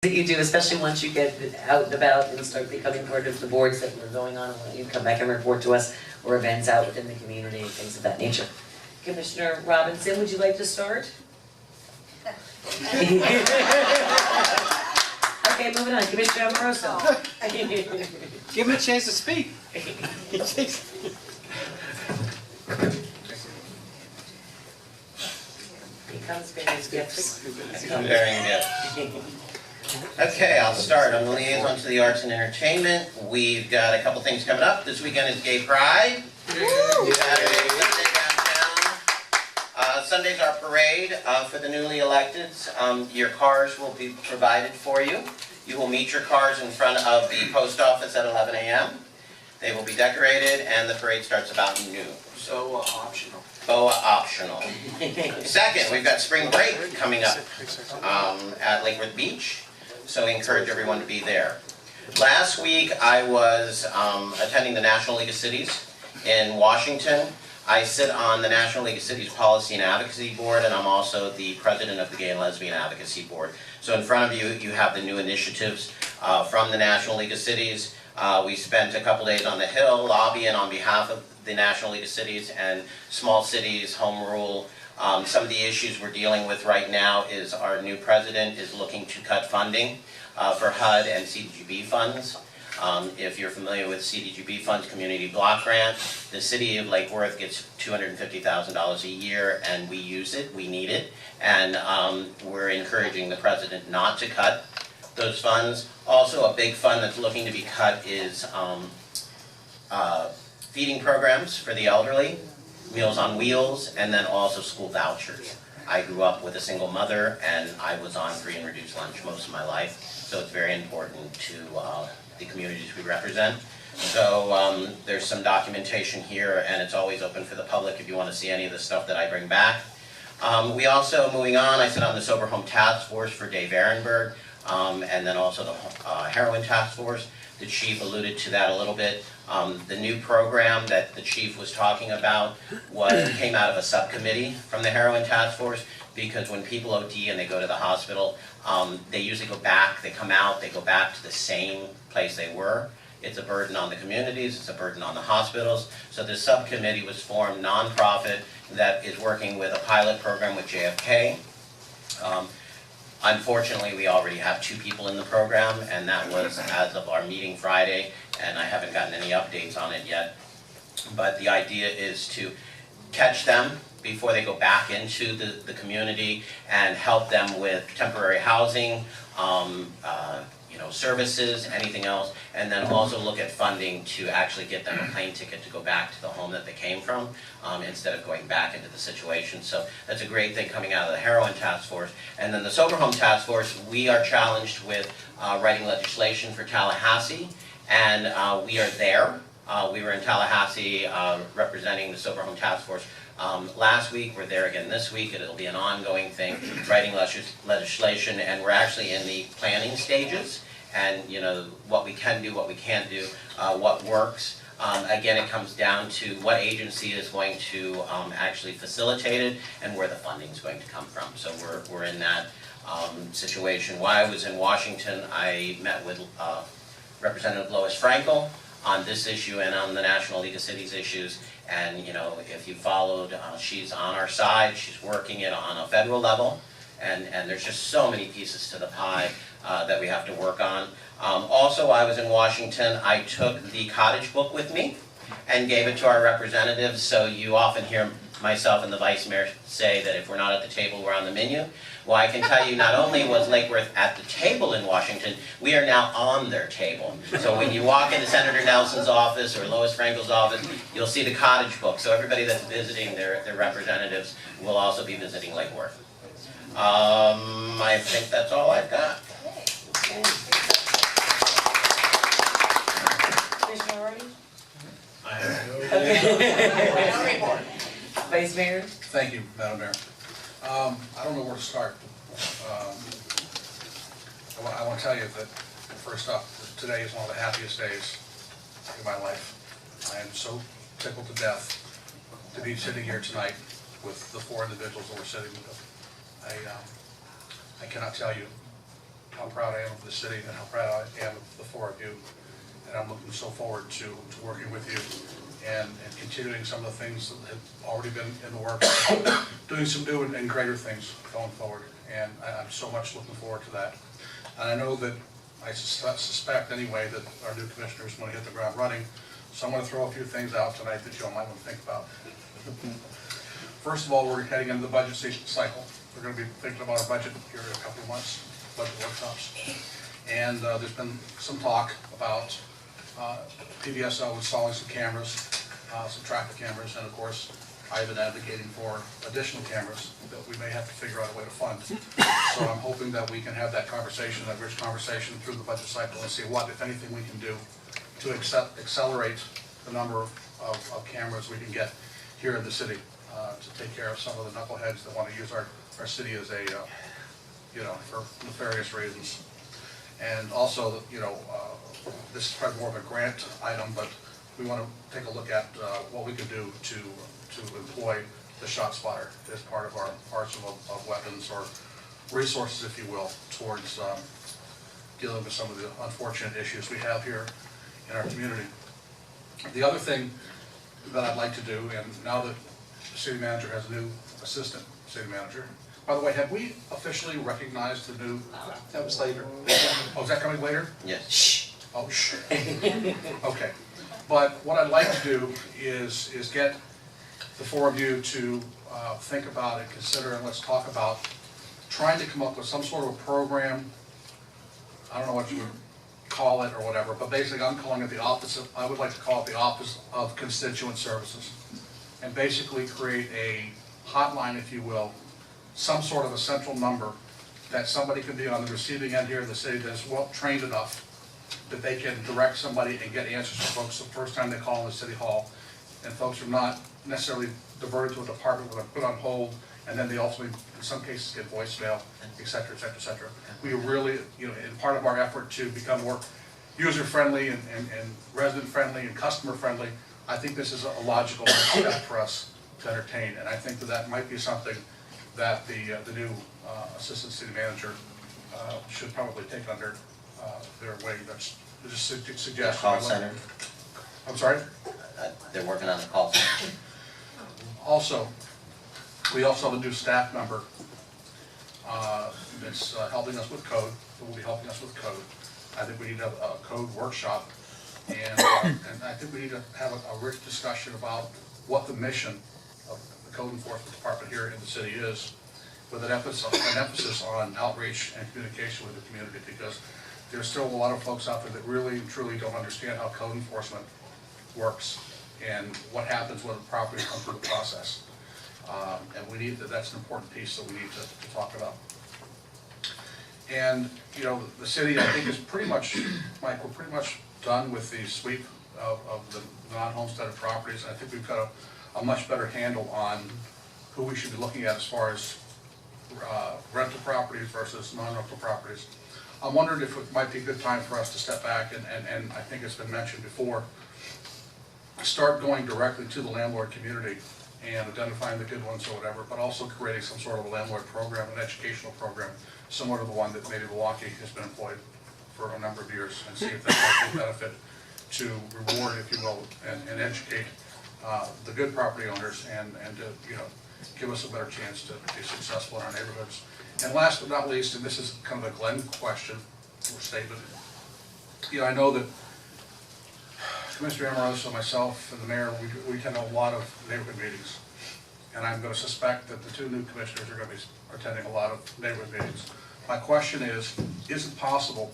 that you do, especially once you get out and about and start becoming part of the boards that are going on, and you come back and report to us, or events out within the community, and things of that nature. Commissioner Robinson, would you like to start? Okay, moving on, Commissioner Amoroso. Give him a chance to speak. He comes bearing his gifts. I'm bearing gifts. Okay, I'll start. I'm the liaison to the arts and entertainment. We've got a couple things coming up. This weekend is Gay Pride. Saturday, Sunday downtown. Sunday's our parade for the newly electeds. Your cars will be provided for you. You will meet your cars in front of the post office at 11 a.m. They will be decorated, and the parade starts about noon. So optional. BOA optional. Second, we've got spring break coming up at Lake Worth Beach, so we encourage everyone to be there. Last week, I was attending the National League of Cities in Washington. I sit on the National League of Cities Policy and Advocacy Board, and I'm also the president of the Gay and Lesbian Advocacy Board. So in front of you, you have the new initiatives from the National League of Cities. We spent a couple days on the Hill lobbying on behalf of the National League of Cities and small cities, home rule. Some of the issues we're dealing with right now is our new president is looking to cut funding for HUD and CDGB funds. If you're familiar with CDGB funds, Community Block Grant, the city of Lake Worth gets $250,000 a year, and we use it, we need it, and we're encouraging the president not to cut those funds. Also, a big fund that's looking to be cut is feeding programs for the elderly, Meals on Wheels, and then also school vouchers. I grew up with a single mother, and I was on free and reduced lunch most of my life, so it's very important to the communities we represent. So there's some documentation here, and it's always open for the public if you want to see any of the stuff that I bring back. We also, moving on, I sit on the Sober Home Task Force for Dave Ehrenberg, and then also the Heroin Task Force. The chief alluded to that a little bit. The new program that the chief was talking about came out of a subcommittee from the Heroin Task Force, because when people OD and they go to the hospital, they usually go back, they come out, they go back to the same place they were. It's a burden on the communities, it's a burden on the hospitals. So this subcommittee was formed, nonprofit, that is working with a pilot program with JFK. Unfortunately, we already have 2 people in the program, and that was as of our meeting Friday, and I haven't gotten any updates on it yet. But the idea is to catch them before they go back into the community and help them with temporary housing, services, anything else, and then also look at funding to actually get them a plane ticket to go back to the home that they came from, instead of going back into the situation. So that's a great thing coming out of the Heroin Task Force. And then the Sober Home Task Force, we are challenged with writing legislation for Tallahassee, and we are there. We were in Tallahassee representing the Sober Home Task Force last week. We're there again this week. It'll be an ongoing thing, writing legislation, and we're actually in the planning stages. And what we can do, what we can't do, what works. Again, it comes down to what agency is going to actually facilitate it and where the funding is going to come from. So we're in that situation. While I was in Washington, I met with Representative Lois Frankel on this issue and on the National League of Cities issues. And if you followed, she's on our side. She's working it on a federal level. And there's just so many pieces to the pie that we have to work on. Also, I was in Washington. I took the cottage book with me and gave it to our representatives. So you often hear myself and the vice mayor say that if we're not at the table, we're on the menu. Well, I can tell you, not only was Lake Worth at the table in Washington, we are now on their table. So when you walk into Senator Nelson's office or Lois Frankel's office, you'll see the cottage book. So everybody that's visiting their representatives will also be visiting Lake Worth. I think that's all I've got. Commissioner Hardy? I have No report. Vice Mayor? Thank you, Madam Mayor. I don't know where to start. I want to tell you that, first off, today is one of the happiest days in my life. I am so tickled to death to be sitting here tonight with the 4 individuals that we're sitting with. I cannot tell you how proud I am of the city and how proud I am of the four of you. And I'm looking so forward to working with you and continuing some of the things that have already been in the works, doing some new and greater things going forward. And I'm so much looking forward to that. And I know that, I suspect anyway, that our new commissioners want to hit the ground running. So I'm going to throw a few things out tonight that you all might want to think about. First of all, we're heading into the budget cycle. We're going to be thinking about our budget here in a couple of months, budget workshops. And there's been some talk about PVSO installing some cameras, some traffic cameras, and of course, I've been advocating for additional cameras that we may have to figure out a way to fund. So I'm hoping that we can have that conversation, that rich conversation through the budget cycle and see what, if anything, we can do to accelerate the number of cameras we can get here in the city to take care of some of the knuckleheads that want to use our city as a, for nefarious reasons. And also, this is probably more of a grant item, but we want to take a look at what we can do to employ the shot spotter as part of our arsenal of weapons or resources, if you will, towards dealing with some of the unfortunate issues we have here in our community. The other thing that I'd like to do, and now that the city manager has a new assistant city manager, by the way, have we officially recognized the new? That was later. Oh, is that coming later? Yes. Shh. Oh, shh. Okay. But what I'd like to do is get the four of you to think about and consider, and let's talk about trying to come up with some sort of a program. I don't know what you would call it or whatever, but basically I'm calling it the office of, I would like to call it the Office of Constituent Services. And basically create a hotline, if you will, some sort of a central number that somebody can be on the receiving end here in the city that's well trained enough that they can direct somebody and get answers from folks the first time they call in the city hall. And folks are not necessarily diverted to a department where they're put on hold, and then they ultimately, in some cases, get voicemail, et cetera, et cetera, et cetera. We really, in part of our effort to become more user-friendly and resident-friendly and customer-friendly, I think this is a logical step for us to entertain. And I think that might be something that the new assistant city manager should probably take under their wing. That's just a suggestion. Call center. I'm sorry? They're working on the call center. Also, we also have a new staff member that's helping us with code, who will be helping us with code. I think we need to have a code workshop, and I think we need to have a rich discussion about what the mission of the code enforcement department here in the city is, with an emphasis on outreach and communication with the community, because there's still a lot of folks out there that really and truly don't understand how code enforcement works and what happens when a property comes through the process. And we need that's an important piece that we need to talk about. And, the city, I think, is pretty much, Mike, we're pretty much done with the sweep of the non-homesteaded properties. I think we've got a much better handle on who we should be looking at as far as rental properties versus non-rental properties. I'm wondering if it might be a good time for us to step back and I think it's been mentioned before, start going directly to the landlord community and identifying the good ones or whatever, but also creating some sort of a landlord program, an educational program, similar to the one that maybe Milwaukee has been employed for a number of years, and see if that might be a benefit to reward, if you will, and educate the good property owners and to, give us a better chance to be successful in our neighborhoods. And last but not least, and this is kind of a Glenn question or statement, I know that Commissioner Amoroso, myself, and the mayor, we attend a lot of neighborhood meetings. And I'm going to suspect that the two new commissioners are going to be attending a lot of neighborhood meetings. My question is it possible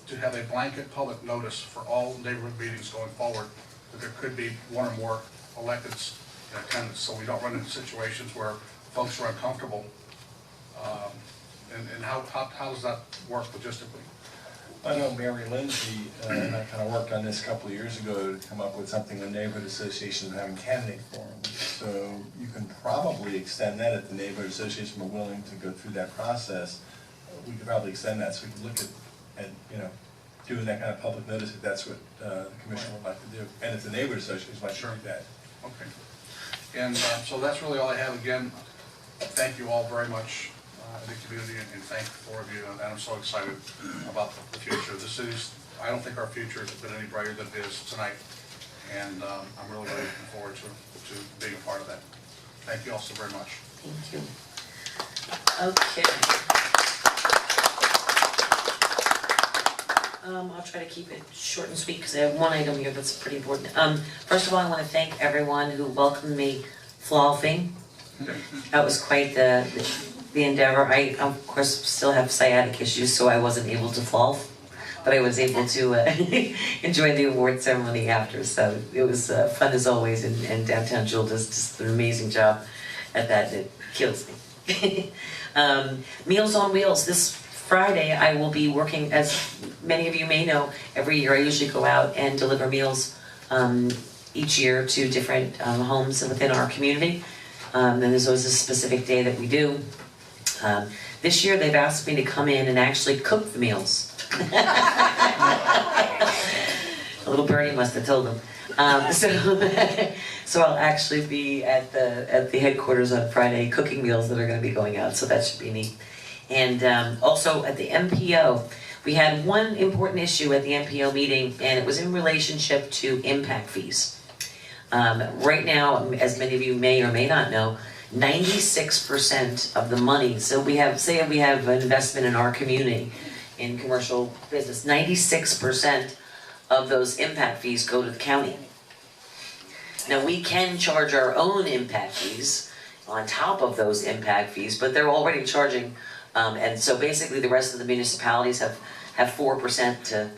to have a blanket public notice for all neighborhood meetings going forward, that there could be one or more electeds in attendance, so we don't run into situations where folks are uncomfortable? And how does that work logistically? I know Mary Lindsay and I kind of worked on this a couple of years ago to come up with something the neighborhood associations are having candidate forums. So you can probably extend that if the neighborhood association were willing to go through that process. We could probably extend that so we could look at doing that kind of public notice if that's what the commission would like to do. And if the neighborhood associations might do that. Okay. And so that's really all I have. Again, thank you all very much. the community and thank the four of you, and I'm so excited about the future. The city's, I don't think our future has been any brighter than it is tonight, and I'm really looking forward to being a part of that. Thank you all so very much. Thank you. Okay. I'll try to keep it short and sweet because I have one item here that's pretty important. First of all, I want to thank everyone who welcomed me flolfing. That was quite the endeavor. I, of course, still have sciatic issues, so I wasn't able to flolf, but I was able to enjoy the award ceremony after. So it was fun as always, and Downtown Jewel does just an amazing job at that. It kills me. Meals on Wheels. This Friday, I will be working, as many of you may know, every year I usually go out and deliver meals each year to different homes within our community. And there's always a specific day that we do. This year they've asked me to come in and actually cook the meals. A little birdie must have told them. So I'll actually be at the headquarters on Friday cooking meals that are going to be going out, so that should be neat. And also at the MPO, we had one important issue at the MPO meeting, and it was in relationship to impact fees. Right now, as many of you may or may not know, 96% of the money, so we have, say we have an investment in our community in commercial business, 96% of those impact fees go to the county. Now we can charge our own impact fees on top of those impact fees, but they're already charging, and so basically the rest of the municipalities have 4% to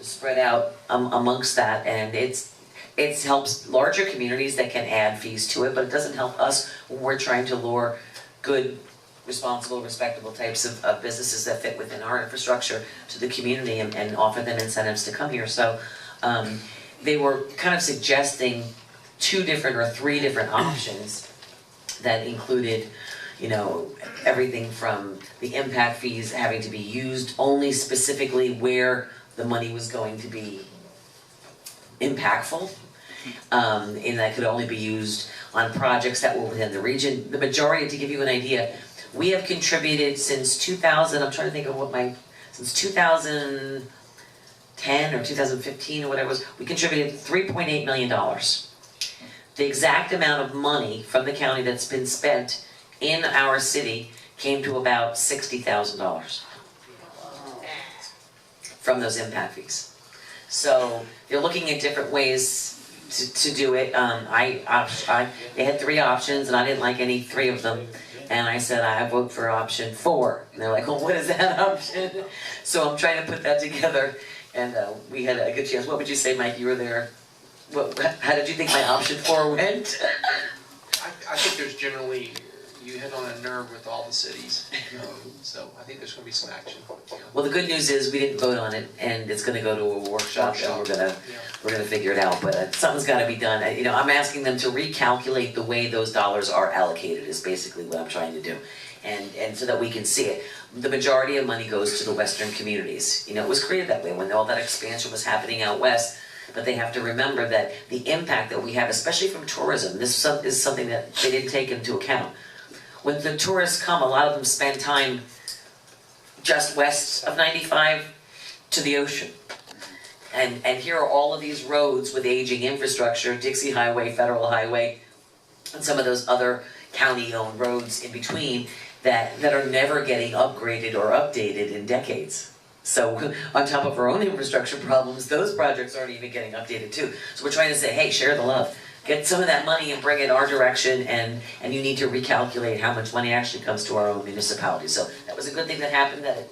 spread out amongst that, and it helps larger communities that can add fees to it, but it doesn't help us when we're trying to lure good, responsible, respectable types of businesses that fit within our infrastructure to the community and offer them incentives to come here. So they were kind of suggesting 2 different or 3 different options that included, you know, everything from the impact fees having to be used only specifically where the money was going to be impactful, and that could only be used on projects that were within the region. The majority, to give you an idea, we have contributed since 2000, I'm trying to think of since 2010 or 2015 or whatever it was, we contributed $3.8 million. The exact amount of money from the county that's been spent in our city came to about $60,000 from those impact fees. So they're looking at different ways to do it. They had 3 options, and I didn't like any 3 of them. And I said, I vote for option 4. And they're like, well, what is that option? So I'm trying to put that together, and we had a good chance. What would you say, Mike? You were there. How did you think my option 4 went? I think there's generally, you hit on a nerve with all the cities, so I think there's going to be some action. Well, the good news is we didn't vote on it, and it's going to go to a workshop, and we're gonna figure it out. But something's got to be done. I'm asking them to recalculate the way those dollars are allocated. Is basically what I'm trying to do, and so that we can see it. The majority of money goes to the western communities. It was created that way when all that expansion was happening out west. But they have to remember that the impact that we have, especially from tourism, this is something that they didn't take into account. When the tourists come, a lot of them spend time just west of 95 to the ocean. And here are all of these roads with aging infrastructure, Dixie Highway, Federal Highway, and some of those other county-owned roads in between that are never getting upgraded or updated in decades. So on top of our own infrastructure problems, those projects aren't even getting updated too. So we're trying to say, hey, share the love. Get some of that money and bring it our direction, and you need to recalculate how much money actually comes to our own municipality. So that was a good thing that happened, that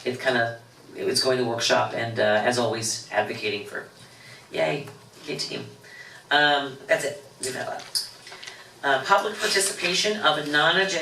it's going to workshop, and as always, advocating for, yay team. That's it. We've had a lot. Public participation of a non-agenda